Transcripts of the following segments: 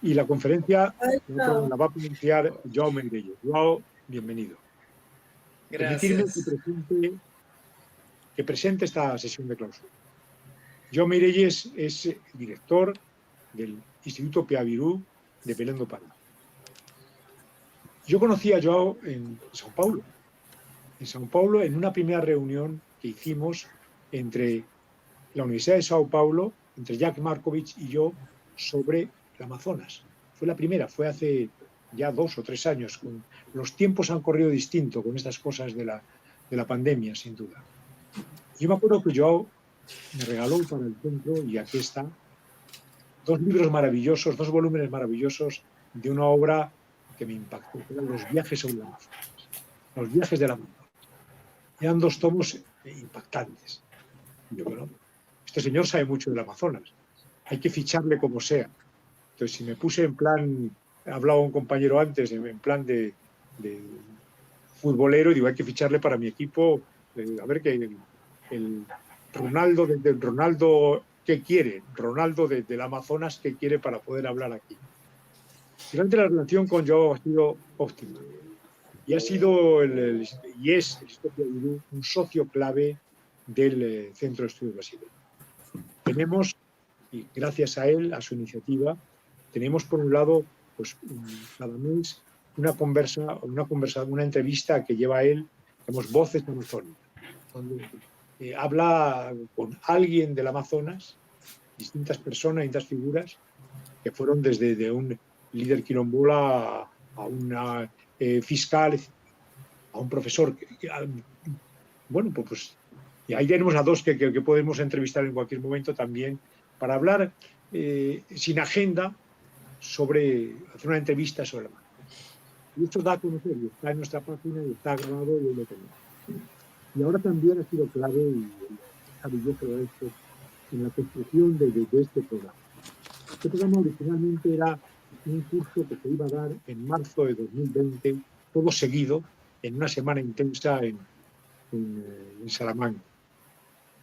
Y la conferencia No. la va a pronunciar Joao Meirelles. Joao, bienvenido. Permitirme que presente esta sesión de clausura. Joao Meirelles es director del Instituto Pia Virú de Belém do Pará. Yo conocí a Joao en São Paulo. En São Paulo, en una primera reunión que hicimos entre la Universidad de São Paulo, entre Jack Markovich y yo, sobre el Amazonas. Fue la primera, fue hace ya 2 o 3 años. Los tiempos han corrido distinto con estas cosas de la pandemia, sin duda. Yo me acuerdo que Joao me regaló para el centro, y aquí está, 2 libros maravillosos, 2 volúmenes maravillosos de una obra que me impactó, que eran Los viajes sobre el Amazonas, Los viajes del Amazonas. Eran 2 tomos impactantes. Yo, bueno, este señor sabe mucho del Amazonas, hay que ficharle como sea. Entonces, si me puse en plan, hablaba un compañero antes, en plan de futbolero, y digo, hay que ficharle para mi equipo, a ver que el Ronaldo, Ronaldo, ¿qué quiere? Ronaldo del Amazonas, ¿qué quiere para poder hablar aquí? Realmente la relación con Joao ha sido óptima. Y ha sido y es un socio clave del Centro de Estudios Brasileños. Tenemos, y gracias a él, a su iniciativa, tenemos por un lado, pues cada mes, una entrevista que lleva él, tenemos Voces Amazónicas, donde habla con alguien del Amazonas, distintas personas, distintas figuras, que fueron desde de un líder quilombola a una fiscal, a un profesor. Bueno, pues y ahí tenemos a 2 que podemos entrevistar en cualquier momento también para hablar sin agenda sobre hacer una entrevista sobre la marca. Y esto da a conocer, y está en nuestra página, y está grabado, y lo tenemos. Y ahora también ha sido clave, y maravilloso esto, en la construcción de este programa. Este programa originalmente era un curso que se iba a dar en marzo de 2020, todo seguido, en una semana intensa en Salamanca.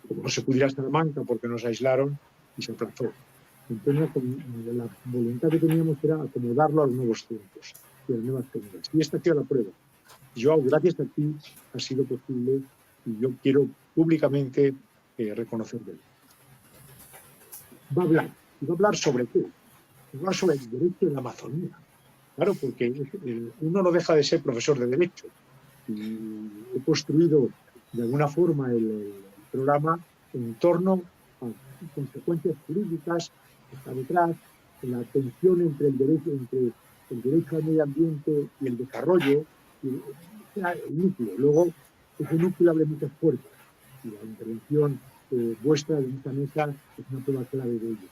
Como no se pudiera ir a Salamanca porque nos aislaron, y se aplazó. Entonces, la voluntad que teníamos era acomodarlo a los nuevos tiempos y a las nuevas técnicas. Y esta ha sido la prueba. Joao, gracias a ti ha sido posible, y yo quiero públicamente reconocerlo. Va a hablar sobre qué. Va a hablar sobre el derecho en la Amazonía. Claro, porque uno no deja de ser profesor de Derecho. Y he construido de alguna forma el programa en torno a consecuencias jurídicas que está detrás, en la tensión entre el derecho al medio ambiente y el desarrollo, y el núcleo. Luego, ese núcleo abre muchas puertas, y la intervención vuestra en esta mesa es una prueba clave de ello.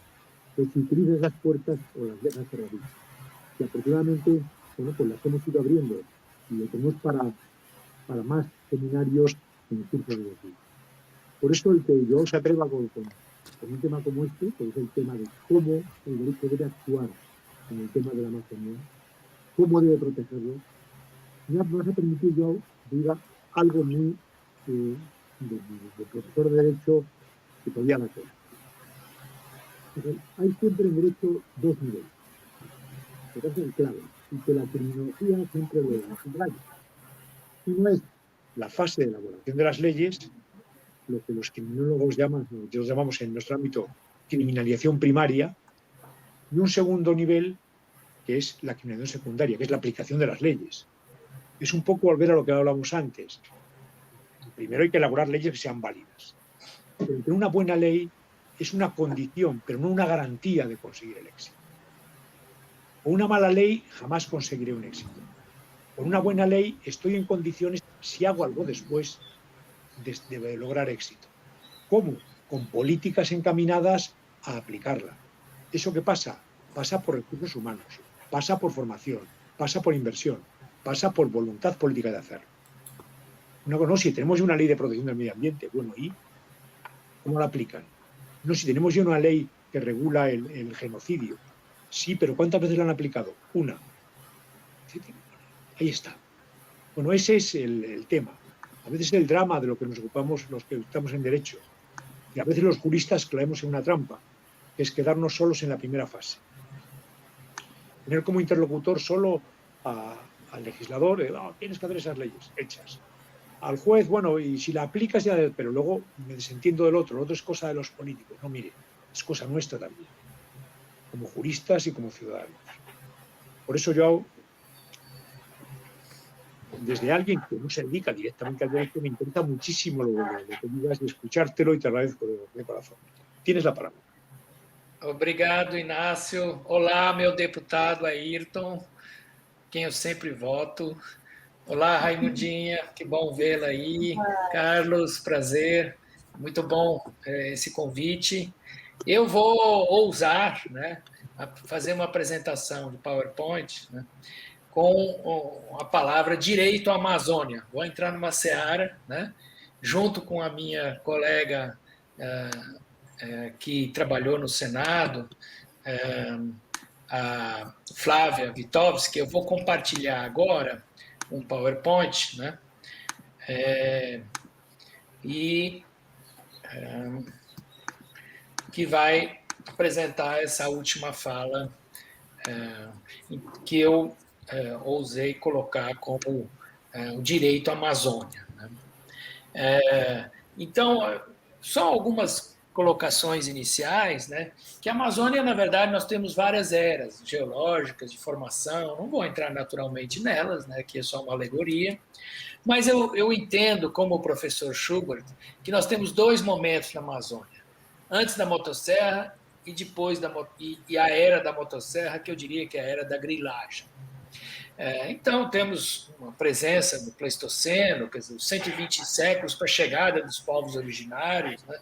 Entonces, si utilizas las puertas o las dejas cerraditas. Y afortunadamente, bueno, pues las hemos ido abriendo, y lo tenemos para más seminarios en el curso de aquí. Por eso el que yo se atreva con un tema como este, que es el tema de cómo el derecho debe actuar en el tema de la Amazonía, cómo debe protegerlo, me vas a permitir yo diga algo muy de profesor de Derecho que todavía no sé. Hay siempre en Derecho 2 niveles, que es el clave, y que la terminología siempre lo subraya. Uno es la fase de elaboración de las leyes, lo que los criminólogos llamamos en nuestro ámbito criminalización primaria, y un segundo nivel que es la criminalización secundaria, que es la aplicación de las leyes. Es un poco volver a lo que hablábamos antes. Primero hay que elaborar leyes que sean válidas. Pero tener una buena ley es una condición, pero no una garantía de conseguir el éxito. Con una mala ley jamás conseguiré un éxito. Con una buena ley estoy en condiciones, si hago algo después, de lograr éxito. ¿Cómo? Con políticas encaminadas a aplicarla. ¿Eso qué pasa? Pasa por recursos humanos, pasa por formación, pasa por inversión, pasa por voluntad política de hacerlo. No, si tenemos ya una ley de protección del medio ambiente, bueno, ¿y cómo la aplican? No, si tenemos ya una ley que regula el genocidio, sí, pero ¿cuántas veces la han aplicado? Una. Ahí está. Bueno, ese es el tema. A veces es el drama de lo que nos ocupamos los que estamos en Derecho. Y a veces los juristas caemos en una trampa, que es quedarnos solos en la primera fase. Tener como interlocutor solo al legislador, tienes que hacer esas leyes hechas. Al juez, bueno, y si la aplicas ya, pero luego me desentiendo del otro. Lo otro es cosa de los políticos. No, mire, es cosa nuestra también, como juristas y como ciudadanos. Por eso yo, desde alguien que no se dedica directamente al derecho, me interesa muchísimo lo que digas y escuchártelo, y te agradezco de corazón. Tienes la palabra. Obrigado, Inácio. Olá, meu deputado Ayrton, quem eu sempre voto. Olá, Raimundinha, que bom vê-la aí. Carlos, prazer. Muito bom esse convite. Eu vou ousar, né, fazer uma apresentação de PowerPoint, né, com a palavra direito à Amazônia. Vou entrar numa seara, né, junto com a minha colega que trabalhou no Senado, a Flávia Vitovski. Eu vou compartilhar agora um PowerPoint, né? Que vai apresentar essa última fala que eu ousei colocar como o direito à Amazônia. Né? Então, só algumas colocações iniciais, né? Que a Amazônia, na verdade, nós temos várias eras geológicas de formação, não vou entrar naturalmente nelas, né? Que é só uma alegoria, mas eu entendo, como o professor Schubert, que nós temos dois momentos na Amazônia, antes da motosserra e depois e a era da motosserra, que eu diria que é a era da grilagem. Então, temos uma presença do Pleistoceno, quer dizer, 120 séculos para a chegada dos povos originários, né?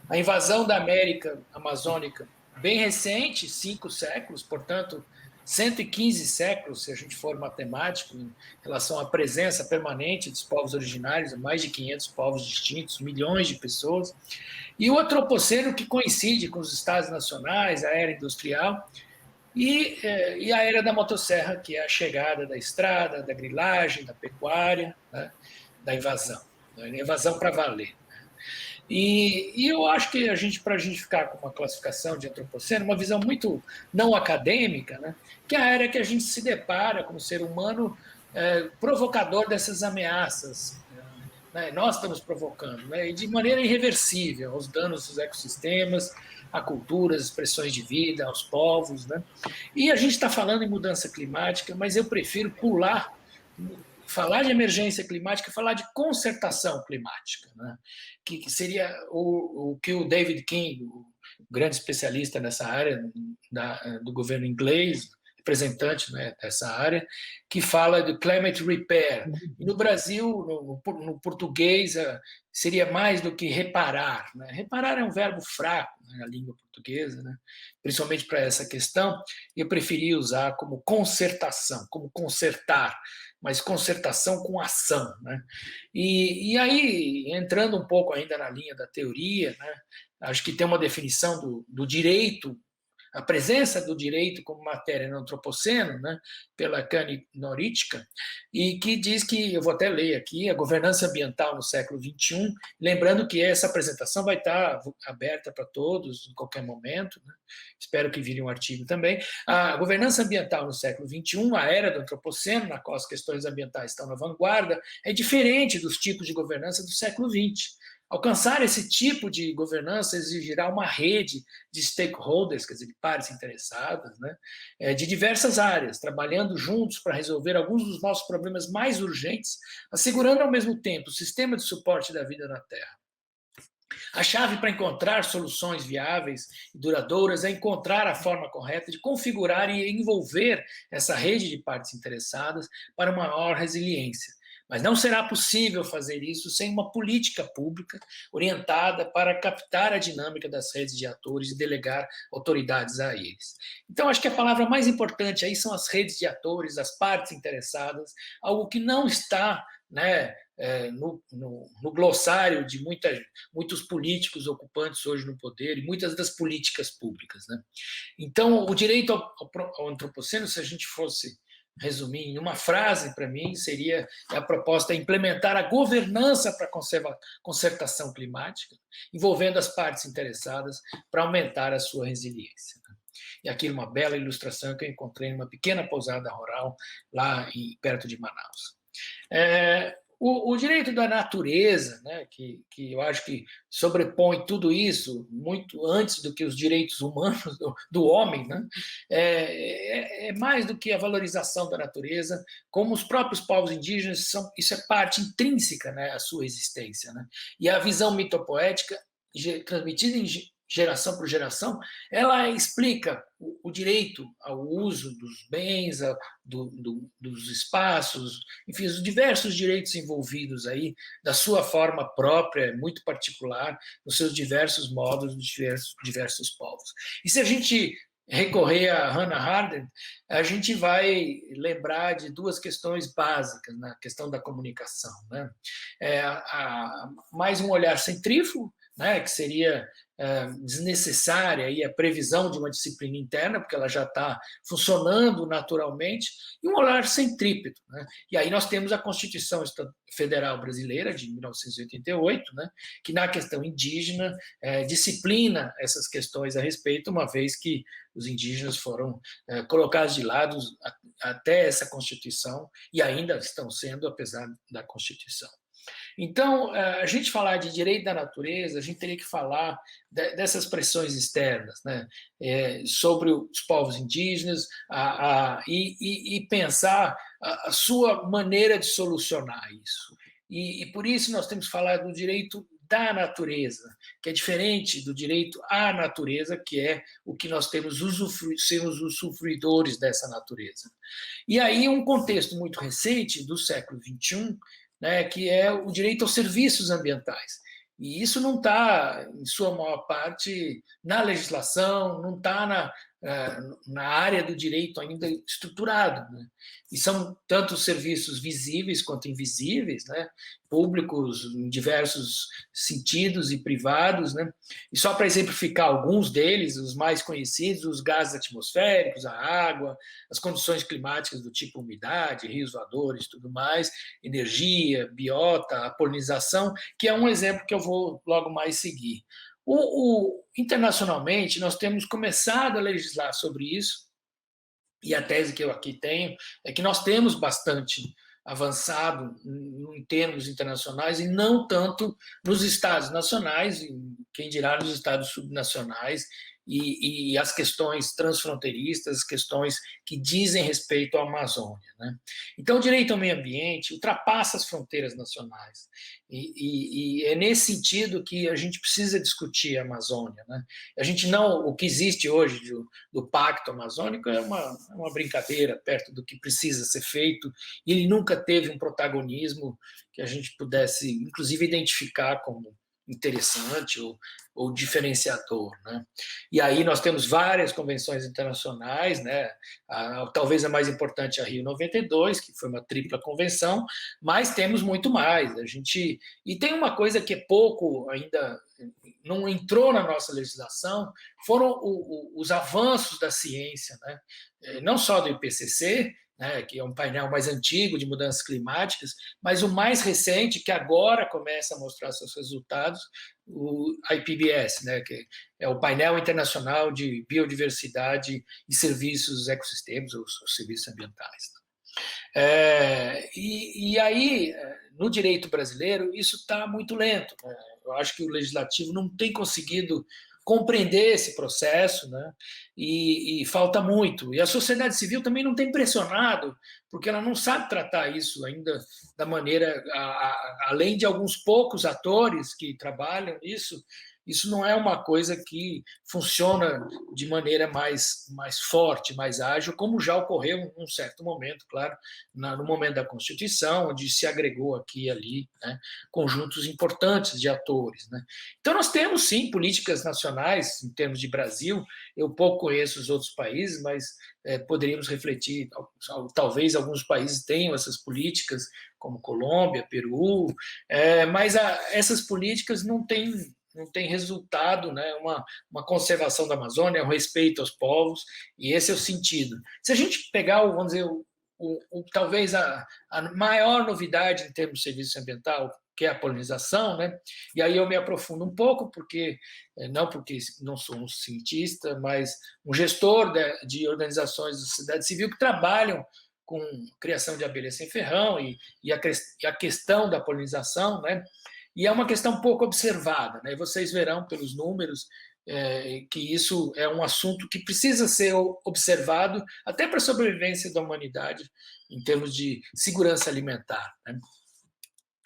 A invasão da América Amazônica, bem recente, 5 séculos, portanto, 115 séculos, se a gente for matemático, em relação à presença permanente dos povos originários, mais de 500 povos distintos, milhões de pessoas. E o antropoceno, que coincide com os estados nacionais, a era industrial, e a era da motosserra, que é a chegada da estrada, da grilagem, da pecuária, né, da invasão. A invasão para valer. E eu acho que para a gente ficar com uma classificação de antropoceno, uma visão muito não acadêmica, né, que é a era que a gente se depara como ser humano provocador dessas ameaças. Né, nós estamos provocando, né, e de maneira irreversível, aos danos dos ecossistemas, à cultura, às expressões de vida, aos povos. Né. E a gente está falando em mudança climática, mas eu prefiro falar de emergência climática e falar de concertação climática, né? Que seria o que o David King, o grande especialista nessa área do governo inglês, representante, né, dessa área, que fala do climate repair. E no Brasil, no português, seria mais do que reparar. Né? Reparar é um verbo fraco, né, na língua portuguesa, né? Principalmente para essa questão, e eu preferi usar como concertação, como consertar, mas concertação com ação. Né? E aí, entrando um pouco ainda na linha da teoria, né, acho que tem uma definição do direito, a presença do direito como matéria no antropoceno, né, pela Kani Norichka, e que diz que, eu vou até ler aqui, a governança ambiental no século XXI, lembrando que essa apresentação vai estar aberta para todos, em qualquer momento, né, espero que vire um artigo também. A governança ambiental no século XXI, a era do antropoceno, na qual as questões ambientais estão na vanguarda, é diferente dos tipos de governança do século XX. Alcançar esse tipo de governança exigirá uma rede de stakeholders, quer dizer, de partes interessadas, né, de diversas áreas, trabalhando juntos para resolver alguns dos nossos problemas mais urgentes, assegurando ao mesmo tempo o sistema de suporte da vida na Terra. A chave para encontrar soluções viáveis e duradouras é encontrar a forma correta de configurar e envolver essa rede de partes interessadas para uma maior resiliência. Mas não será possível fazer isso sem uma política pública orientada para captar a dinâmica das redes de atores e delegar autoridades a eles. Então, acho que a palavra mais importante aí são as redes de atores, as partes interessadas, algo que não está, né, no glossário de muitos políticos ocupantes hoje no poder e muitas das políticas públicas. Né? Então, o direito ao antropoceno, se a gente fosse resumir em uma frase, para mim, seria a proposta é implementar a governança para a concertação climática, envolvendo as partes interessadas para aumentar a sua resiliência. E aqui uma bela ilustração que eu encontrei em uma pequena pousada rural lá perto de Manaus. O direito da natureza, né, que eu acho que sobrepõe tudo isso muito antes do que os direitos humanos do homem, né, é mais do que a valorização da natureza, como os próprios povos indígenas isso é parte intrínseca, né, à sua existência, né, e a visão mitopoética transmitida em geração por geração, ela explica o direito ao uso dos bens, dos espaços, enfim, os diversos direitos envolvidos aí, da sua forma própria, muito particular, nos seus diversos modos, dos diversos povos. E se a gente recorrer a Hannah Arendt, a gente vai lembrar de duas questões básicas na questão da comunicação, né? Mais um olhar centrífugo, né, que seria desnecessária aí a previsão de uma disciplina interna, porque ela já está funcionando naturalmente, e um olhar centrípeto, né? E aí nós temos a Constituição Federal Brasileira, de 1988, né, que na questão indígena disciplina essas questões a respeito, uma vez que os indígenas foram colocados de lado até essa Constituição, e ainda estão sendo, apesar da Constituição. Então, a gente falar de direito da natureza, a gente teria que falar dessas pressões externas, né, sobre os povos indígenas e pensar a sua maneira de solucionar isso. E por isso nós temos que falar do direito da natureza, que é diferente do direito à natureza, que é o que nós temos sermos usufruidores dessa natureza. E aí um contexto muito recente do século XXI, né, que é o direito aos serviços ambientais. E isso não está, em sua maior parte, na legislação, não está na área do direito ainda estruturado, né? E são tanto serviços visíveis quanto invisíveis, né? Públicos em diversos sentidos e privados, né? E só para exemplificar alguns deles, os mais conhecidos, os gases atmosféricos, a água, as condições climáticas do tipo umidade, rios voadores, tudo mais, energia, biota, a polinização, que é um exemplo que eu vou logo mais seguir. Internacionalmente, nós temos começado a legislar sobre isso, e a tese que eu aqui tenho é que nós temos bastante avançado em termos internacionais e não tanto nos estados nacionais, quem dirá nos estados subnacionais, e as questões transfronteiriças, as questões que dizem respeito à Amazônia, né? Então, o direito ao meio ambiente ultrapassa as fronteiras nacionais, e é nesse sentido que a gente precisa discutir a Amazônia, né? A gente não, o que existe hoje do Pacto Amazônico é uma brincadeira perto do que precisa ser feito, e ele nunca teve um protagonismo que a gente pudesse, inclusive, identificar como interessante ou diferenciador, né? E aí nós temos várias convenções internacionais, né? Talvez a mais importante é a Rio 92, que foi uma tripla convenção, mas temos muito mais. E tem uma coisa que é pouco ainda não entrou na nossa legislação, foram os avanços da ciência, né? Não só do IPCC, né, que é um painel mais antigo de mudanças climáticas, mas o mais recente, que agora começa a mostrar seus resultados, o IPBES, né, que é o painel internacional de biodiversidade e serviços ecossistemas, ou serviços ambientais. E aí, no direito brasileiro, isso está muito lento, né? Eu acho que o legislativo não tem conseguido compreender esse processo, né? E falta muito. E a sociedade civil também não tem pressionado, porque ela não sabe tratar isso ainda da maneira, além de alguns poucos atores que trabalham nisso, isso não é uma coisa que funciona de maneira mais forte, mais ágil, como já ocorreu em um certo momento, claro, no momento da Constituição, onde se agregou aqui e ali, né, conjuntos importantes de atores, né. Então nós temos, sim, políticas nacionais, em termos de Brasil, eu pouco conheço os outros países, mas poderíamos refletir, talvez alguns países tenham essas políticas, como Colômbia, Peru, mas essas políticas não tem resultado, né, uma conservação da Amazônia, um respeito aos povos, e esse é o sentido. Se a gente pegar, vamos dizer, talvez a maior novidade em termos de serviço ambiental, que é a polinização, né? E aí eu me aprofundo um pouco, porque não sou um cientista, mas um gestor de organizações da sociedade civil que trabalham com criação de abelhas sem ferrão e a questão da polinização, né? E é uma questão pouco observada, né? E vocês verão pelos números que isso é um assunto que precisa ser observado até para a sobrevivência da humanidade em termos de segurança alimentar, né?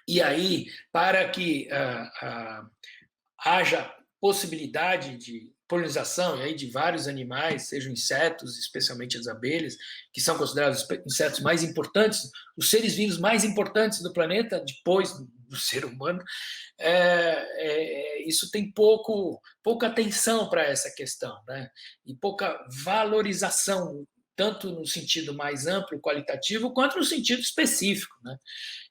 E aí, para que haja possibilidade de polinização e aí de vários animais, sejam insetos, especialmente as abelhas, que são considerados os insetos mais importantes, os seres vivos mais importantes do planeta, depois do ser humano, isso tem pouca atenção para essa questão, né? E pouca valorização, tanto no sentido mais amplo, qualitativo, quanto no sentido específico, né?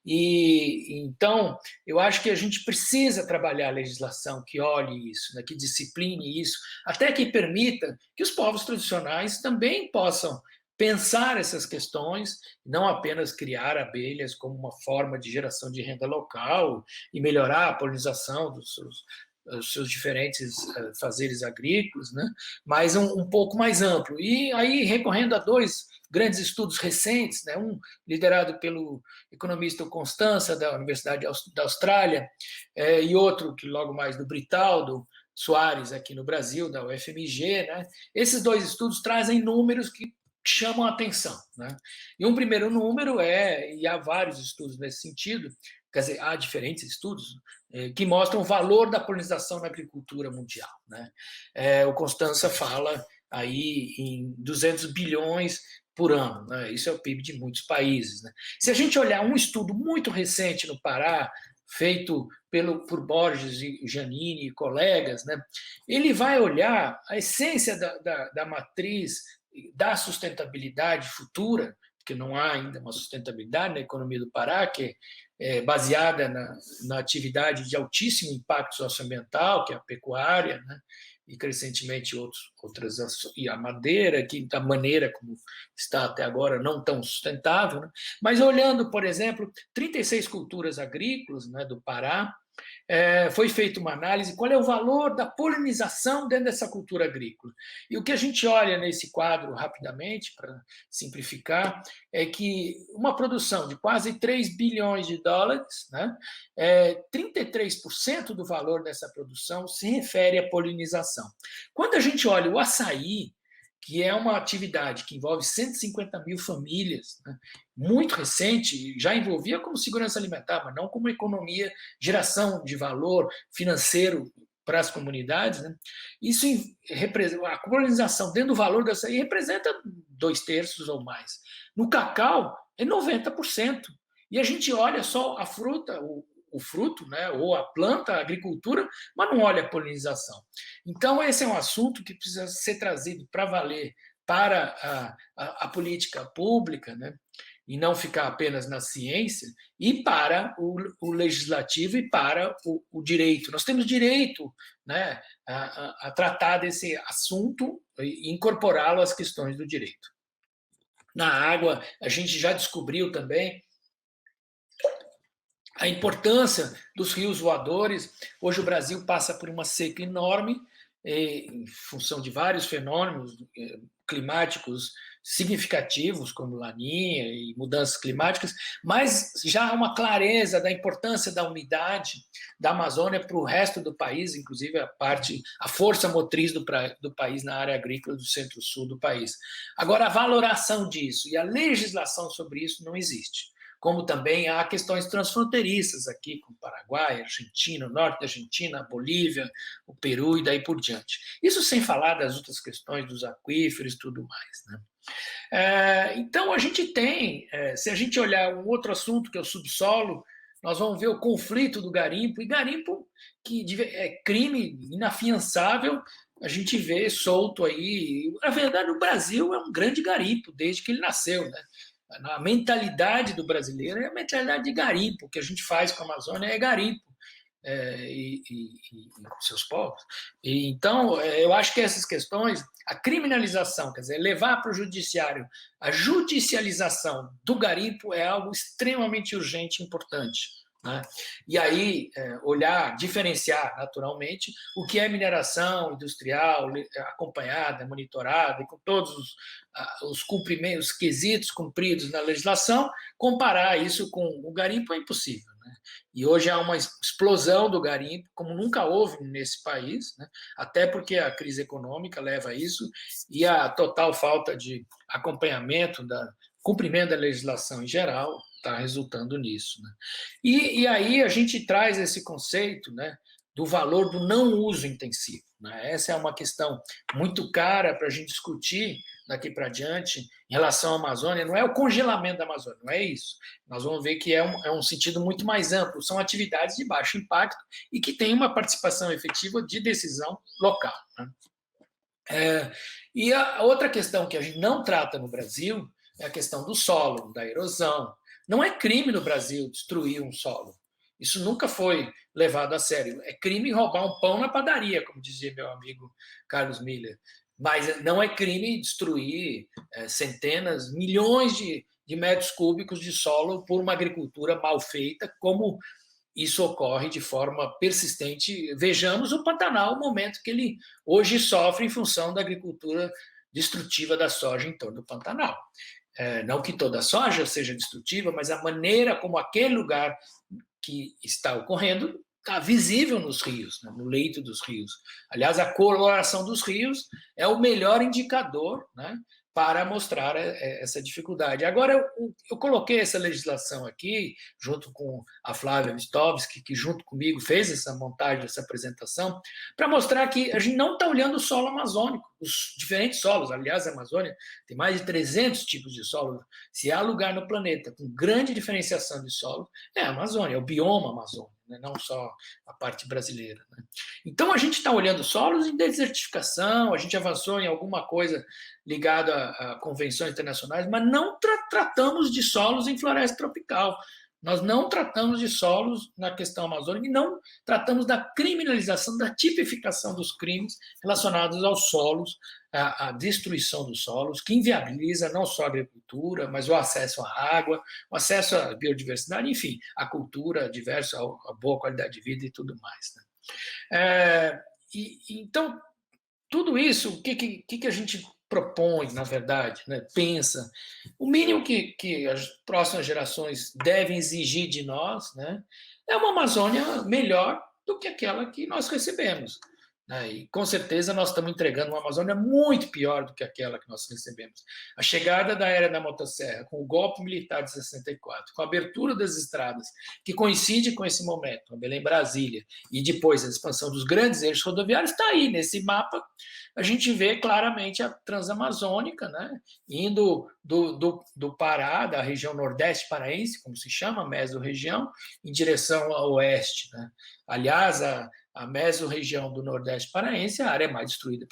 E então, eu acho que a gente precisa trabalhar a legislação que olhe isso, né, que discipline isso, até que permita que os povos tradicionais também possam pensar essas questões, não apenas criar abelhas como uma forma de geração de renda local e melhorar a polinização dos seus diferentes fazeres agrícolas, né, mas um pouco mais amplo. E aí, recorrendo a dois grandes estudos recentes, né, um liderado pelo economista Constança, da Universidade da Austrália, e outro, que logo mais, do Britaldo Soares, aqui no Brasil, da UFMG, né, esses dois estudos trazem números que chamam a atenção, né? E um primeiro número e há vários estudos nesse sentido, quer dizer, há diferentes estudos que mostram o valor da polinização na agricultura mundial, né? O Constança fala aí em 200 bilhões por ano, né? Isso é o PIB de muitos países, né? Se a gente olhar um estudo muito recente no Pará, feito por Borges e Giannini e colegas, né? Ele vai olhar a essência da matriz da sustentabilidade futura, porque não há ainda uma sustentabilidade na economia do Pará, que é baseada na atividade de altíssimo impacto socioambiental, que é a pecuária, né? E crescentemente outras, e a madeira, que da maneira como está até agora não tão sustentável, né? Mas olhando, por exemplo, 36 culturas agrícolas, né, do Pará, foi feita uma análise qual é o valor da polinização dentro dessa cultura agrícola. E o que a gente olha nesse quadro, rapidamente, para simplificar, é que uma produção de quase 3 bilhões de dólares, né, 33% do valor dessa produção se refere à polinização. Quando a gente olha o açaí, que é uma atividade que envolve 150 mil famílias, né, muito recente, já envolvia como segurança alimentar, mas não como economia, geração de valor financeiro para as comunidades, né? Isso representa, a colonização dentro do valor do açaí representa 2/3 ou mais. No cacau, é 90%. E a gente olha só a fruta, o fruto, né, ou a planta, a agricultura, mas não olha a polinização. Então, esse é um assunto que precisa ser trazido para valer para a política pública, né, e não ficar apenas na ciência, e para o legislativo e para o direito. Nós temos direito, né, a tratar desse assunto e incorporá-lo às questões do direito. Na água, a gente já descobriu também a importância dos rios voadores. Hoje o Brasil passa por uma seca enorme, em função de vários fenômenos climáticos significativos, como Laninha e mudanças climáticas, mas já há uma clareza da importância da umidade da Amazônia para o resto do país, inclusive a força motriz do país na área agrícola do centro-sul do país. Agora, a valoração disso e a legislação sobre isso não existe. Como também há questões transfronteiriças aqui com o Paraguai, Argentina, o norte da Argentina, a Bolívia, o Peru e daí por diante. Isso sem falar das outras questões dos aquíferos e tudo mais, né? Então, a gente tem, se a gente olhar um outro assunto, que é o subsolo, nós vamos ver o conflito do garimpo, e garimpo que é crime inafiançável, a gente vê solto aí. Na verdade, o Brasil é um grande garimpo desde que ele nasceu, né? A mentalidade do brasileiro é a mentalidade de garimpo. O que a gente faz com a Amazônia é garimpo, e com seus povos. Então, eu acho que essas questões, a criminalização, quer dizer, levar para o judiciário a judicialização do garimpo é algo extremamente urgente e importante né? E aí olhar, diferenciar naturalmente o que é mineração industrial acompanhada, monitorada, e com todos os cumprimentos, os quesitos cumpridos na legislação, comparar isso com o garimpo é impossível, né? E hoje há uma explosão do garimpo, como nunca houve nesse país, né? Até porque a crise econômica leva a isso, e a total falta de acompanhamento, cumprimento da legislação em geral, está resultando nisso, né? E aí a gente traz esse conceito, né, do valor do não uso intensivo, né? Essa é uma questão muito cara para a gente discutir daqui para diante em relação à Amazônia. Não é o congelamento da Amazônia, não é isso. Nós vamos ver que é um sentido muito mais amplo. São atividades de baixo impacto e que têm uma participação efetiva de decisão local, né? E a outra questão que a gente não trata no Brasil é a questão do solo, da erosão. Não é crime no Brasil destruir um solo. Isso nunca foi levado a sério. É crime roubar um pão na padaria, como dizia meu amigo Carlos Miller. Mas não é crime destruir centenas, milhões de metros cúbicos de solo por uma agricultura mal feita, como isso ocorre de forma persistente. Vejamos o Pantanal, o momento que ele hoje sofre em função da agricultura destrutiva da soja em torno do Pantanal. Não que toda a soja seja destrutiva, mas a maneira como aquele lugar que está ocorrendo está visível nos rios, né, no leito dos rios. Aliás, a coloração dos rios é o melhor indicador, né, para mostrar essa dificuldade. Agora, eu coloquei essa legislação aqui, junto com a Flávia Wistovski, que junto comigo fez essa montagem, essa apresentação, para mostrar que a gente não está olhando o solo amazônico, os diferentes solos. Aliás, a Amazônia tem mais de 300 tipos de solo. Se há lugar no planeta com grande diferenciação de solo, é a Amazônia, é o bioma amazônico, né? Não só a parte brasileira, né? Então, a gente está olhando solos em desertificação, a gente avançou em alguma coisa ligada a convenções internacionais, mas não tratamos de solos em floresta tropical. Nós não tratamos de solos na questão amazônica e não tratamos da criminalização, da tipificação dos crimes relacionados aos solos, a destruição dos solos, que inviabiliza não só a agricultura, mas o acesso à água, o acesso à biodiversidade, enfim, à cultura diversa, a boa qualidade de vida e tudo mais, né? Então, tudo isso, o que a gente propõe, na verdade, né, pensa, o mínimo que as próximas gerações devem exigir de nós, né, é uma Amazônia melhor do que aquela que nós recebemos, né? E com certeza nós estamos entregando uma Amazônia muito pior do que aquela que nós recebemos. A chegada da era da motosserra, com o golpe militar de 64, com a abertura das estradas, que coincide com esse momento, a Belém-Brasília, e depois a expansão dos grandes eixos rodoviários, está aí nesse mapa. A gente vê claramente a Transamazônica, né, indo do Pará, da região nordeste paraense, como se chama, mesorregião, em direção ao oeste, né? Aliás, a mesorregião do nordeste paraense é a área mais destruída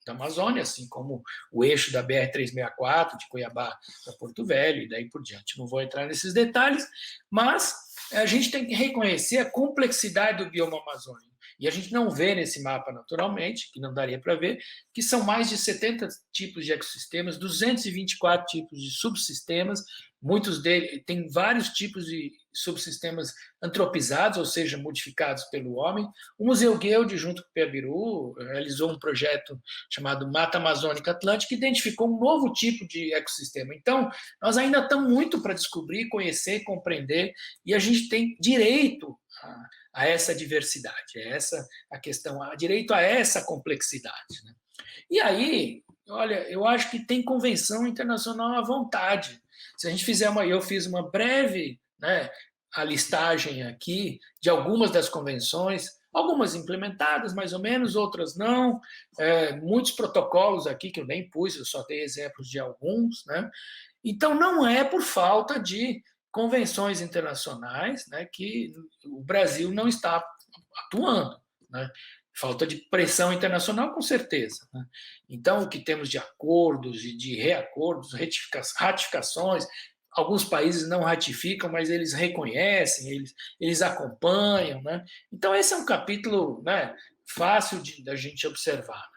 da Amazônia, assim como o eixo da BR-364, de Cuiabá para Porto Velho, e daí por diante. Não vou entrar nesses detalhes, mas a gente tem que reconhecer a complexidade do bioma amazônico. E a gente não vê nesse mapa, naturalmente, que não daria para ver, que são mais de 70 tipos de ecossistemas, 224 tipos de subsistemas, muitos deles têm vários tipos de subsistemas antropizados, ou seja, modificados pelo homem. O Museu Guild, junto com o Piabiru, realizou um projeto chamado Mata Amazônica Atlântica, que identificou um novo tipo de ecossistema. Então, nós ainda estamos muito para descobrir, conhecer, compreender, e a gente tem direito a essa diversidade, essa a questão, a direito a essa complexidade, né? E aí, olha, eu acho que tem convenção internacional à vontade. Se a gente fizer eu fiz uma breve, né, a listagem aqui de algumas das convenções, algumas implementadas mais ou menos, outras não, muitos protocolos aqui que eu nem pus, eu só dei exemplos de alguns, né? Então não é por falta de convenções internacionais, né, que o Brasil não está atuando, né? Falta de pressão internacional, com certeza, né? Então, o que temos de acordos, de reacordos, ratificações, alguns países não ratificam, mas eles reconhecem, eles acompanham, né? Então, esse é um capítulo, né, fácil da gente observar.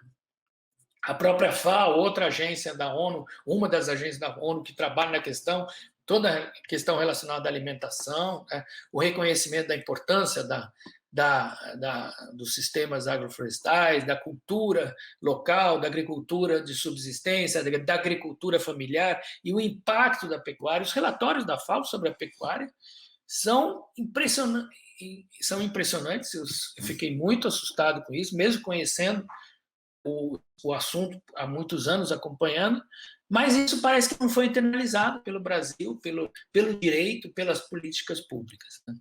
A própria FAO, outra agência da ONU, uma das agências da ONU que trabalha na questão, toda a questão relacionada à alimentação, né? O reconhecimento da importância dos sistemas agroflorestais, da cultura local, da agricultura de subsistência, da agricultura familiar e o impacto da pecuária. Os relatórios da FAO sobre a pecuária são impressionantes. Eu fiquei muito assustado com isso, mesmo conhecendo o assunto há muitos anos, acompanhando, mas isso parece que não foi internalizado pelo Brasil, pelo direito, pelas políticas públicas, né?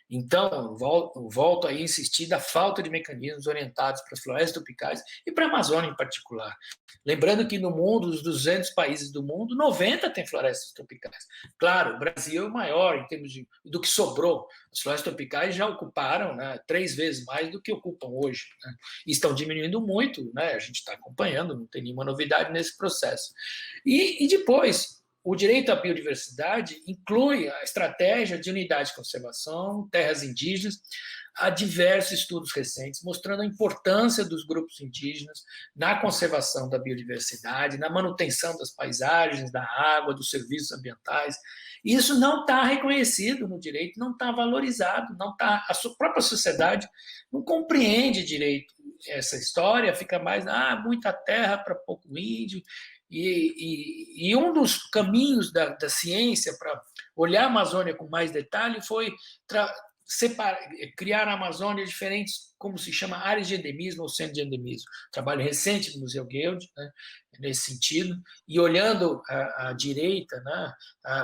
Então, volto a insistir da falta de mecanismos orientados para as florestas tropicais e para a Amazônia em particular. Lembrando que no mundo, dos 200 países do mundo, 90 têm florestas tropicais. Claro, o Brasil é o maior em termos do que sobrou. As florestas tropicais já ocuparam, né, 3 vezes mais do que ocupam hoje, né? E estão diminuindo muito, né? A gente está acompanhando, não tem nenhuma novidade nesse processo. E depois, o direito à biodiversidade inclui a estratégia de unidade de conservação, terras indígenas. Há diversos estudos recentes mostrando a importância dos grupos indígenas na conservação da biodiversidade, na manutenção das paisagens, da água, dos serviços ambientais. Isso não está reconhecido no direito, não está valorizado, a sua própria sociedade não compreende direito essa história, fica mais, muita terra para pouco índio. E um dos caminhos da ciência para olhar a Amazônia com mais detalhe foi criar na Amazônia diferentes, como se chama, áreas de endemismo ou centro de endemismo. Trabalho recente do Museu Guild, né, nesse sentido, e olhando à direita, né,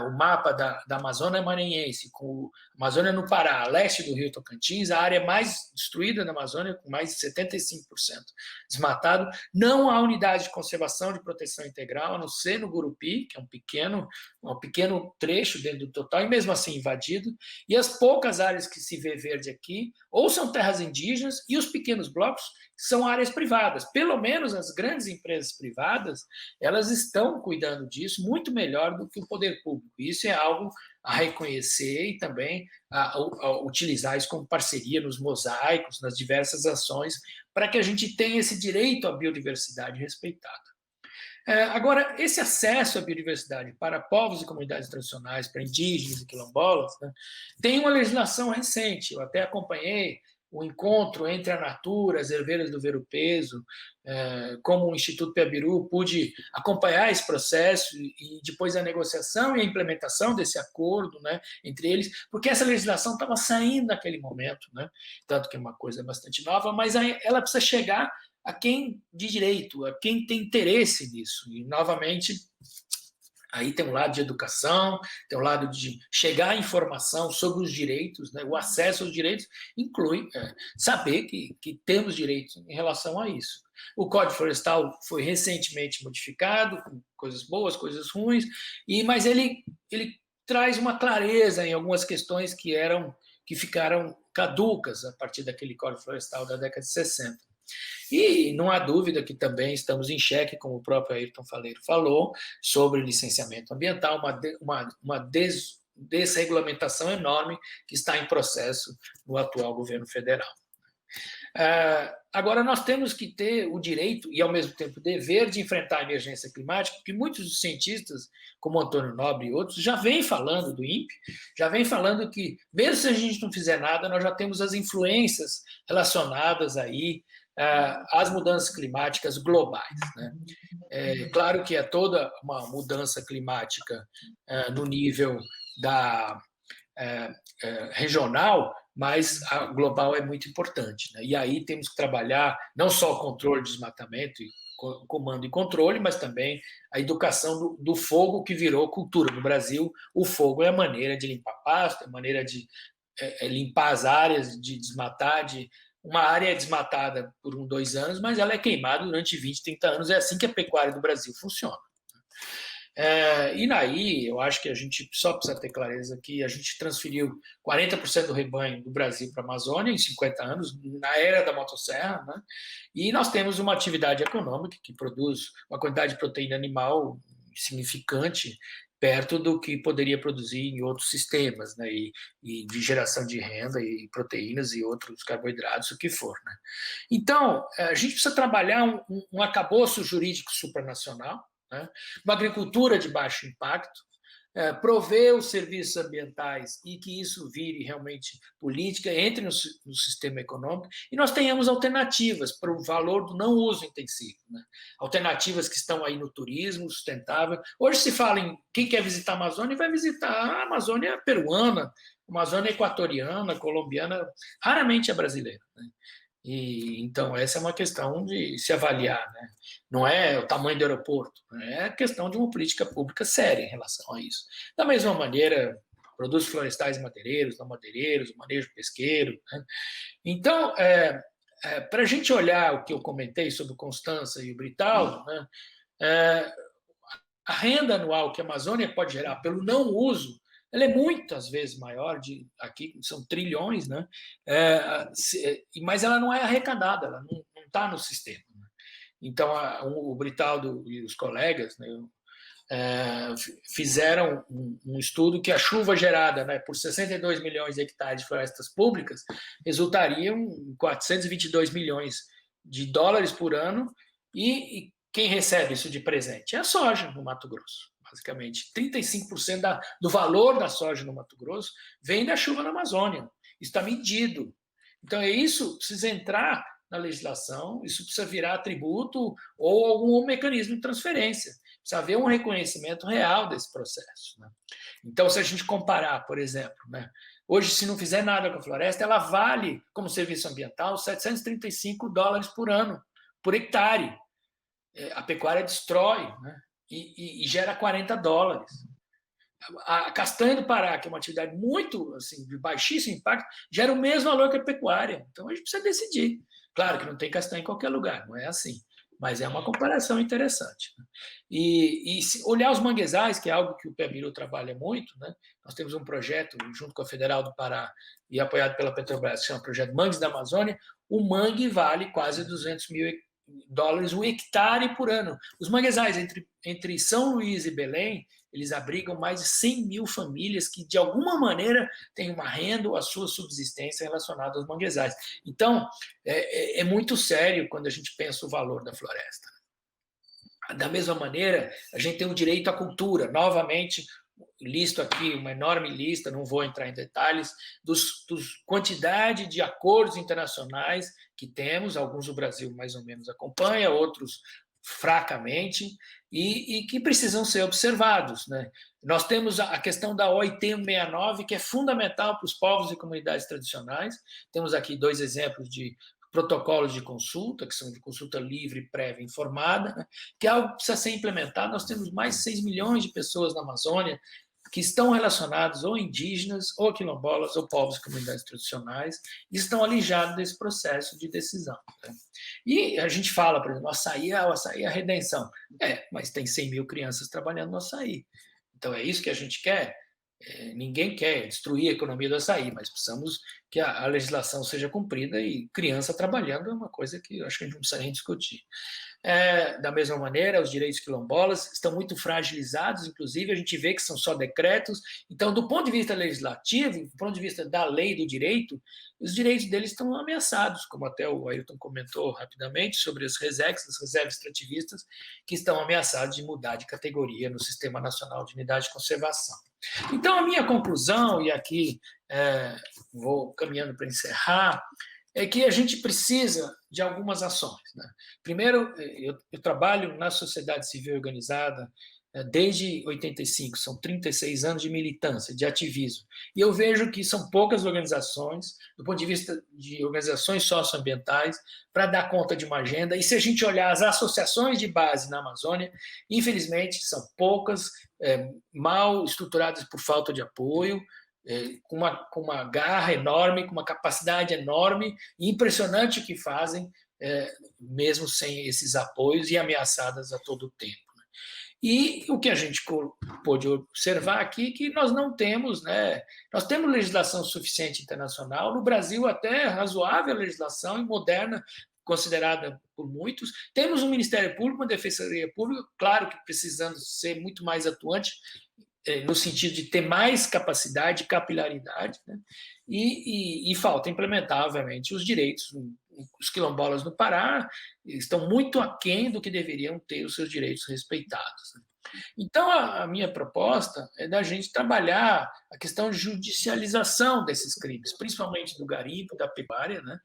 o mapa da Amazônia Maranhense, com a Amazônia no Pará, a leste do Rio Tocantins, a área mais destruída na Amazônia, com mais de 75% desmatado, não há unidade de conservação de proteção integral, a não ser no Gurupi, que é um pequeno trecho dentro do total, e mesmo assim invadido, e as poucas áreas que se vê verde aqui, ou são terras indígenas, e os pequenos blocos são áreas privadas. Pelo menos as grandes empresas privadas, elas estão cuidando disso muito melhor do que o poder público. Isso é algo a reconhecer e também a utilizar isso como parceria nos mosaicos, nas diversas ações, para que a gente tenha esse direito à biodiversidade respeitado. Agora, esse acesso à biodiversidade para povos e comunidades tradicionais, para indígenas e quilombolas, né, tem uma legislação recente. Eu até acompanhei o encontro entre a Natura, as herveiras do Ver-o-Peso, como o Instituto Piabiru, pude acompanhar esse processo e depois a negociação e a implementação desse acordo, né, entre eles, porque essa legislação estava saindo naquele momento, né, tanto que é uma coisa bastante nova, mas ela precisa chegar a quem de direito, a quem tem interesse nisso. E, novamente, aí tem um lado de educação, tem um lado de chegar à informação sobre os direitos, né? O acesso aos direitos inclui saber que temos direitos em relação a isso. O Código Florestal foi recentemente modificado, com coisas boas, coisas ruins, mas ele traz uma clareza em algumas questões que ficaram caducas a partir daquele Código Florestal da década de 60. E não há dúvida que também estamos em xeque, como o próprio Ayrton Faleiro falou, sobre licenciamento ambiental, uma desregulamentação enorme que está em processo no atual governo federal. Agora, nós temos que ter o direito e, ao mesmo tempo, o dever de enfrentar a emergência climática, porque muitos dos cientistas, como Antônio Nobre e outros, já vêm falando do INPE, já vêm falando que, mesmo se a gente não fizer nada, nós já temos as influências relacionadas aí às mudanças climáticas globais, né? Claro que é toda uma mudança climática no nível regional, mas a global é muito importante, né? E aí temos que trabalhar não só o controle de desmatamento, comando e controle, mas também a educação do fogo, que virou cultura. No Brasil, o fogo é a maneira de limpar pasto, é a maneira de limpar as áreas, de desmatar, uma área é desmatada por 2 anos, mas ela é queimada durante 20, 30 anos. É assim que a pecuária do Brasil funciona. E daí, eu acho que a gente só precisa ter clareza que a gente transferiu 40% do rebanho do Brasil para a Amazônia em 50 anos, na era da motosserra, né? E nós temos uma atividade econômica que produz uma quantidade de proteína animal significante, perto do que poderia produzir em outros sistemas, né, e de geração de renda e proteínas e outros carboidratos, o que for, né. Então, a gente precisa trabalhar um arcabouço jurídico supranacional, né, uma agricultura de baixo impacto, prover os serviços ambientais e que isso vire realmente política, entre no sistema econômico, e nós tenhamos alternativas para o valor do não uso intensivo, né? Alternativas que estão aí no turismo sustentável. Hoje se fala em quem quer visitar a Amazônia vai visitar a Amazônia peruana, a Amazônia equatoriana, colombiana, raramente é brasileira, né? E, então, essa é uma questão de se avaliar, né? Não é o tamanho do aeroporto, é a questão de uma política pública séria em relação a isso. Da mesma maneira, produtos florestais e madeireiros, não madeireiros, o manejo pesqueiro, né? Então, para a gente olhar o que eu comentei sobre o Constança e o Brital, né, a renda anual que a Amazônia pode gerar pelo não uso, ela é muitas vezes maior, aqui são trilhões, né? Mas ela não é arrecadada, ela não está no sistema. Né? Então, o Britaldo e os colegas, né, fizeram um estudo que a chuva gerada, né, por 62 milhões de hectares de florestas públicas resultaria em 422 milhões de dólares por ano, e quem recebe isso de presente é a soja no Mato Grosso. Basicamente, 35% do valor da soja no Mato Grosso vem da chuva na Amazônia. Isso está medido. Então, isso precisa entrar na legislação, isso precisa virar tributo ou algum mecanismo de transferência. Precisa haver um reconhecimento real desse processo. Né? Então, se a gente comparar, por exemplo, né, hoje, se não fizer nada com a floresta, ela vale, como serviço ambiental, 735 dólares por ano, por hectare. A pecuária destrói, né? E gera 40 dólares. A castanha do Pará, que é uma atividade muito assim, de baixíssimo impacto, gera o mesmo valor que a pecuária. Então a gente precisa decidir. Claro que não tem castanha em qualquer lugar, não é assim. Mas é uma comparação interessante. Né? E se olhar os manguezais, que é algo que o PEMIRO trabalha muito, né? Nós temos um projeto junto com a Federal do Pará e apoiado pela Petrobras, que chama o Projeto Mangues da Amazônia. O mangue vale quase 200 mil dólares o hectare por ano. Os manguezais entre São Luís e Belém, eles abrigam mais de 100 mil famílias que, de alguma maneira, têm uma renda ou a sua subsistência relacionada aos manguezais. Então, é muito sério quando a gente pensa o valor da floresta. Da mesma maneira, a gente tem o direito à cultura. Novamente, listo aqui uma enorme lista, não vou entrar em detalhes, dos quantidade de acordos internacionais que temos, alguns o Brasil mais ou menos acompanha, outros fracamente, e que precisam ser observados. Né? Nós temos a questão da OIT 169, que é fundamental para os povos e comunidades tradicionais. Temos aqui 2 exemplos de protocolos de consulta, que são de consulta livre, prévia, informada, né? Que é algo que precisa ser implementado. Nós temos mais de 6 milhões de pessoas na Amazônia que estão relacionados ou indígenas, ou quilombolas, ou povos e comunidades tradicionais, e estão alijados desse processo de decisão. Né? E a gente fala, por exemplo, o açaí é a redenção. Mas tem 100 mil crianças trabalhando no açaí. Então é isso que a gente quer? Ninguém quer destruir a economia do açaí, mas precisamos que a legislação seja cumprida, e criança trabalhando é uma coisa que eu acho que a gente não precisa nem discutir. Da mesma maneira, os direitos quilombolas estão muito fragilizados, inclusive a gente vê que são só decretos. Então, do ponto de vista legislativo, do ponto de vista da lei do direito, os direitos deles estão ameaçados, como até o Ayrton comentou rapidamente sobre as RESECs, as reservas extrativistas, que estão ameaçados de mudar de categoria no Sistema Nacional de Unidade de Conservação. Então, a minha conclusão, e aqui vou caminhando para encerrar, é que a gente precisa de algumas ações. Né? Primeiro, eu trabalho na sociedade civil organizada desde 85, são 36 anos de militância, de ativismo, e eu vejo que são poucas organizações, do ponto de vista de organizações socioambientais, para dar conta de uma agenda, e se a gente olhar as associações de base na Amazônia, infelizmente são poucas, mal estruturadas por falta de apoio, com uma garra enorme, com uma capacidade enorme, e impressionante o que fazem, mesmo sem esses apoios, e ameaçadas a todo o tempo. Né? E o que a gente pôde observar aqui é que nós não temos, né, nós temos legislação suficiente internacional, no Brasil até razoável legislação e moderna, considerada por muitos. Temos um Ministério Público, uma Defensoria Pública, claro que precisando ser muito mais atuante, no sentido de ter mais capacidade, capilaridade, né? E falta implementar, obviamente, os direitos. Os quilombolas no Pará estão muito aquém do que deveriam ter os seus direitos respeitados. Né? Então, a minha proposta é da gente trabalhar a questão de judicialização desses crimes, principalmente do garimpo, da pecuária, né?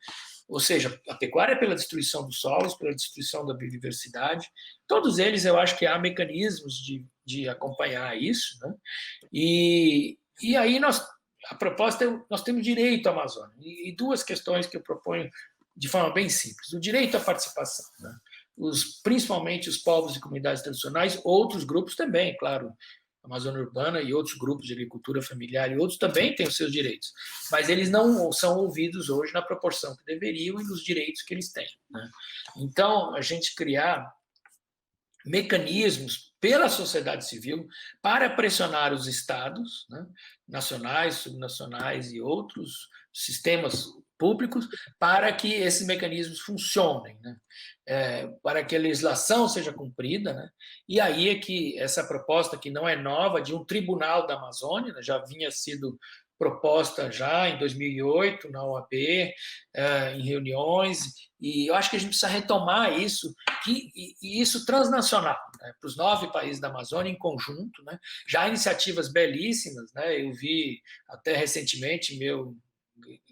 Ou seja, a pecuária pela destruição dos solos, pela destruição da biodiversidade, todos eles eu acho que há mecanismos de acompanhar isso, né? E aí a proposta é, nós temos direito à Amazônia, e duas questões que eu proponho de forma bem simples. O direito à participação, né? Principalmente os povos e comunidades tradicionais, outros grupos também, claro, a Amazônia Urbana e outros grupos de agricultura familiar e outros também têm os seus direitos, mas eles não são ouvidos hoje na proporção que deveriam e nos direitos que eles têm, né? Então, a gente criar mecanismos pela sociedade civil para pressionar os estados, né, nacionais, subnacionais e outros sistemas públicos para que esses mecanismos funcionem, né, para que a legislação seja cumprida, né, e aí é que essa proposta, que não é nova, de um tribunal da Amazônia, né, já vinha sido proposta já em 2008 na OAB, em reuniões, e eu acho que a gente precisa retomar isso, e isso transnacional, né, para os 9 países da Amazônia em conjunto, né, já há iniciativas belíssimas, né, eu vi até recentemente meu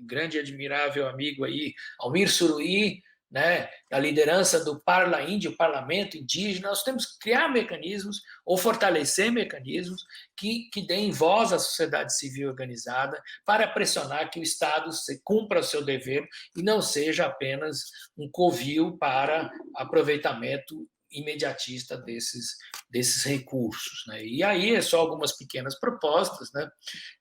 grande e admirável amigo aí, Almir Suruí, né, a liderança do Parla Índio, o parlamento indígena. Nós temos que criar mecanismos ou fortalecer mecanismos que deem voz à sociedade civil organizada para pressionar que o Estado cumpra o seu dever e não seja apenas um covil para aproveitamento imediatista desses recursos, né? E aí é só algumas pequenas propostas, né?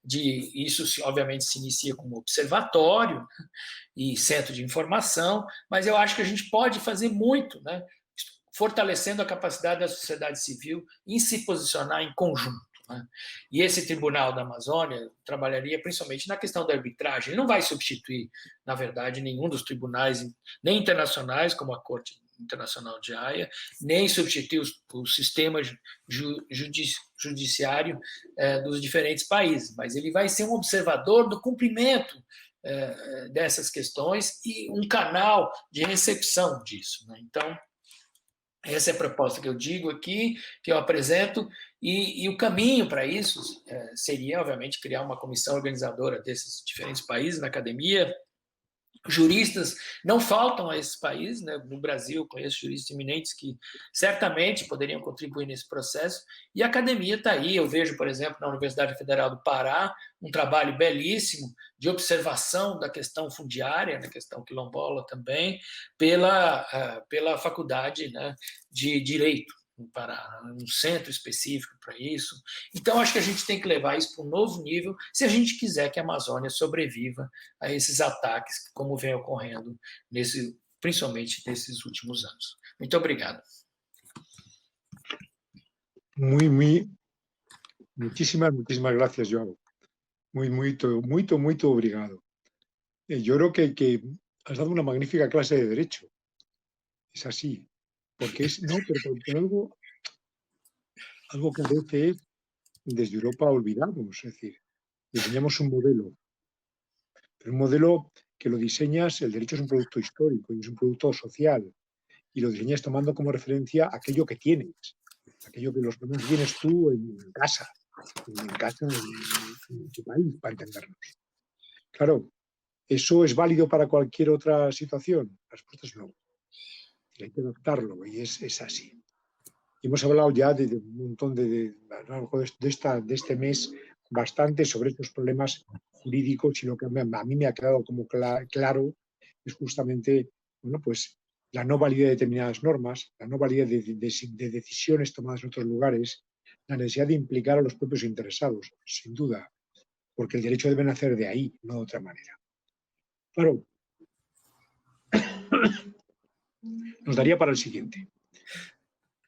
Isso obviamente se inicia como observatório, né, e centro de informação, mas eu acho que a gente pode fazer muito, né? Fortalecendo a capacidade da sociedade civil em se posicionar em conjunto, né? E esse Tribunal da Amazônia trabalharia principalmente na questão da arbitragem. Ele não vai substituir, na verdade, nenhum dos tribunais, nem internacionais, como a Corte Internacional de Haia, nem substituir o sistema judiciário dos diferentes países, mas ele vai ser um observador do cumprimento dessas questões e um canal de recepção disso, né? Então, essa é a proposta que eu digo aqui, que eu apresento, e o caminho para isso seria, obviamente, criar uma comissão organizadora desses diferentes países na academia. Juristas não faltam a esses países, né? No Brasil eu conheço juristas eminentes que certamente poderiam contribuir nesse processo, e a academia está aí. Eu vejo, por exemplo, na Universidade Federal do Pará, um trabalho belíssimo de observação da questão fundiária, da questão quilombola também, pela faculdade, né, de Direito no Pará, um centro específico para isso. Então, acho que a gente tem que levar isso para um novo nível se a gente quiser que a Amazônia sobreviva a esses ataques, como vem ocorrendo, principalmente nesses últimos anos. Muito obrigado. Muchísimas gracias, João. Muito obrigado. Yo creo que has dado una magnífica clase de Derecho. Es así. Porque pero algo que a veces desde Europa olvidamos. Es decir, diseñamos un modelo, pero un modelo que lo diseñas, el derecho es un producto histórico y es un producto social, y lo diseñas tomando como referencia aquello que tienes, aquello que los menos tienes tú en casa, en tu país, para entendernos. Claro, ¿eso es válido para cualquier otra situación? La respuesta es no. Hay que adaptarlo, y es así. Y hemos hablado ya de un montón de este mes bastante sobre estos problemas jurídicos, y lo que a mí me ha quedado como claro es justamente, bueno, pues la no validez de determinadas normas, la no validez de decisiones tomadas en otros lugares, la necesidad de implicar a los propios interesados, sin duda, porque el derecho debe nacer de ahí, no de otra manera. Claro, nos daría para el siguiente.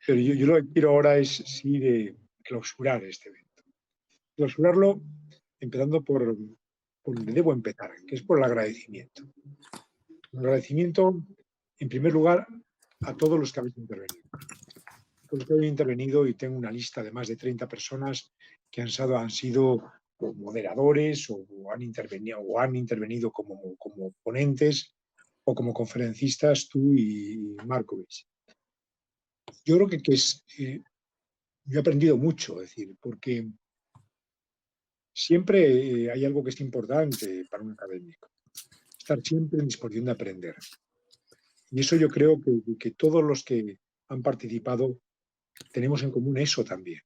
Pero yo lo que quiero ahora es sí de clausurar este evento. Clausurarlo empezando por donde debo empezar, que es por el agradecimiento. El agradecimiento, en primer lugar, a todos los que habéis intervenido. A todos los que habéis intervenido, y tengo una lista de más de 30 personas que han sido moderadores o han intervenido como ponentes o como conferencistas, tú y Markovic. Yo creo que es yo he aprendido mucho, es decir, porque siempre hay algo que es importante para un académico, estar siempre en disposición de aprender. Y eso yo creo que todos los que han participado tenemos en común eso también.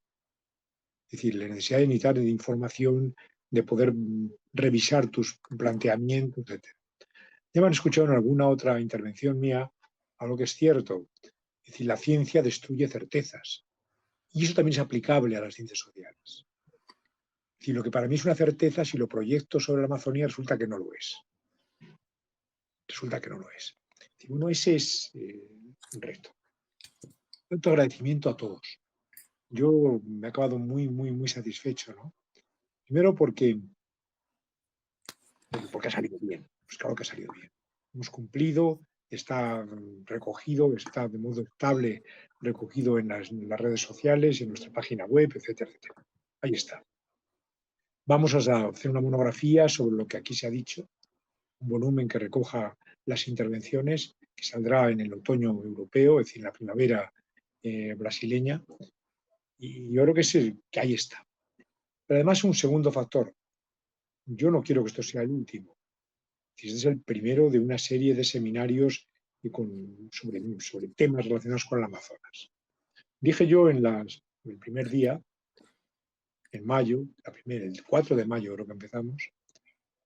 Es decir, la necesidad de necesitar de información, de poder revisar tus planteamientos, etc. Ya me han escuchado en alguna otra intervención mía algo que es cierto. Es decir, la ciencia destruye certezas. Y eso también es aplicable a las ciencias sociales. Es decir, lo que para mí es una certeza, si lo proyecto sobre la Amazonía, resulta que no lo es. Resulta que no lo es. Es decir, bueno, ese es un reto. Tanto agradecimiento a todos. Yo me he acabado muy, muy, muy satisfecho, ¿no? Primero porque ha salido bien. Pues claro que ha salido bien. Hemos cumplido, está recogido, está de modo estable recogido en las redes sociales, en nuestra página web, etcétera, etcétera. Ahí está. Vamos a hacer una monografía sobre lo que aquí se ha dicho, un volumen que recoja las intervenciones, que saldrá en el otoño europeo, es decir, en la primavera brasileña, y yo creo que ahí está. Pero además un segundo factor, yo no quiero que esto sea el último. Este es el primero de una serie de seminarios sobre temas relacionados con el Amazonas. Dije yo el primer día, en mayo, el 4 de mayo creo que empezamos,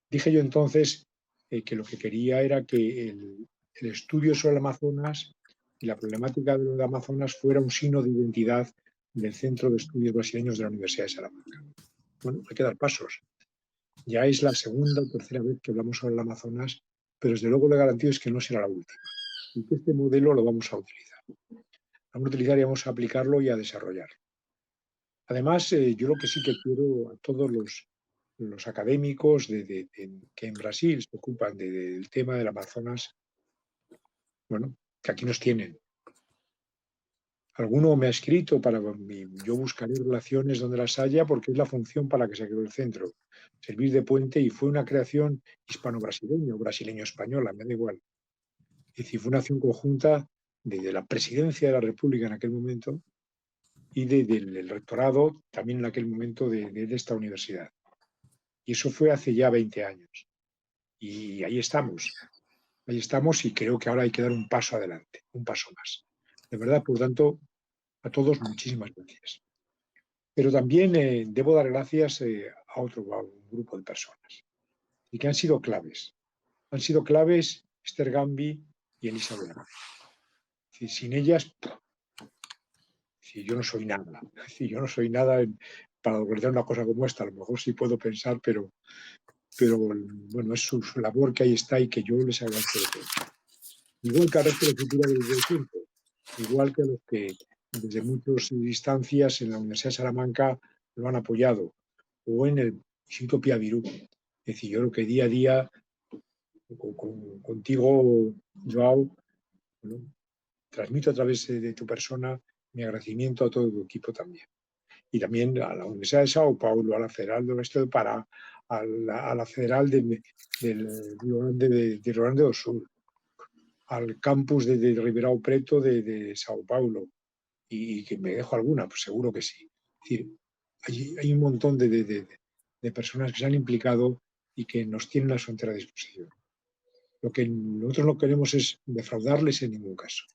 dije yo entonces que lo que quería era que el estudio sobre el Amazonas y la problemática del Amazonas fuera un signo de identidad del Centro de Estudios Brasileños de la Universidad de Salamanca. Bueno, hay que dar pasos. Ya es la segunda o tercera vez que hablamos sobre el Amazonas, pero desde luego le garantizo que no será la última. Y que este modelo lo vamos a utilizar. Vamos a utilizar y vamos a aplicarlo y a desarrollarlo. Además, yo lo que sí que quiero a todos los académicos que en Brasil se ocupan del tema del Amazonas, bueno, que aquí nos tienen. Alguno me ha escrito para yo buscaré relaciones donde las haya porque es la función para la que se creó el centro, servir de puente, y fue una creación hispano-brasileña o brasileño-española, me da igual. Es decir, fue una acción conjunta de la presidencia de la República en aquel momento y del rectorado también en aquel momento de esta universidad. Y eso fue hace ya 20 años. Y ahí estamos y creo que ahora hay que dar un paso adelante, un paso más. De verdad, por tanto, a todos muchísimas gracias. Pero también debo dar gracias a un grupo de personas y que han sido claves. Han sido claves Esther Gambi y Elisa Blanco. Sin ellas, yo no soy nada. Yo no soy nada para organizar una cosa como esta. A lo mejor sí puedo pensar, pero bueno, es su labor que ahí está y que yo les agradezco de todo. Igual que al resto de la cultura del tiempo, igual que a los que desde muchas instancias en la Universidad de Salamanca lo han apoyado, o en el Instituto Pia Virú. Es decir, yo creo que día a día, contigo, Joao, bueno, transmito a través de tu persona mi agradecimiento a todo tu equipo también. Y también a la Universidad de Sao Paulo, a la Federal del Oeste do Pará, a la Federal del Rio Grande do Sul, al campus de Ribeirão Preto de Sao Paulo, y que me dejo alguna, pues seguro que sí. Es decir, hay un montón de personas que se han implicado y que nos tienen a su entera disposición. Lo que nosotros no queremos es defraudarles en ningún caso.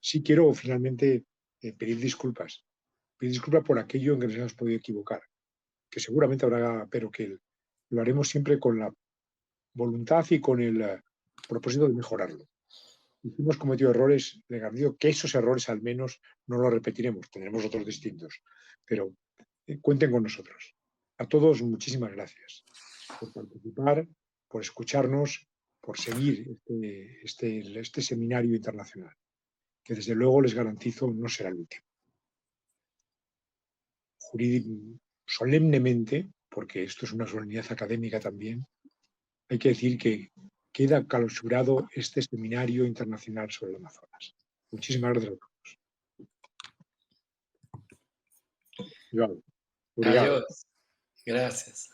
Sí quiero finalmente pedir disculpas por aquello en que nos hemos podido equivocar, que seguramente habrá, pero que lo haremos siempre con la voluntad y con el propósito de mejorarlo. Hemos cometido errores, le garantizo que esos errores al menos no los repetiremos, tendremos otros distintos, pero cuenten con nosotros. A todos muchísimas gracias por participar, por escucharnos, por seguir este seminario internacional, que desde luego les garantizo no será el último. Solemnemente, porque esto es una solemnidad académica también, hay que decir que queda clausurado este seminario internacional sobre el Amazonas. Muchísimas gracias a todos. Joao, obrigado. Adiós. Gracias.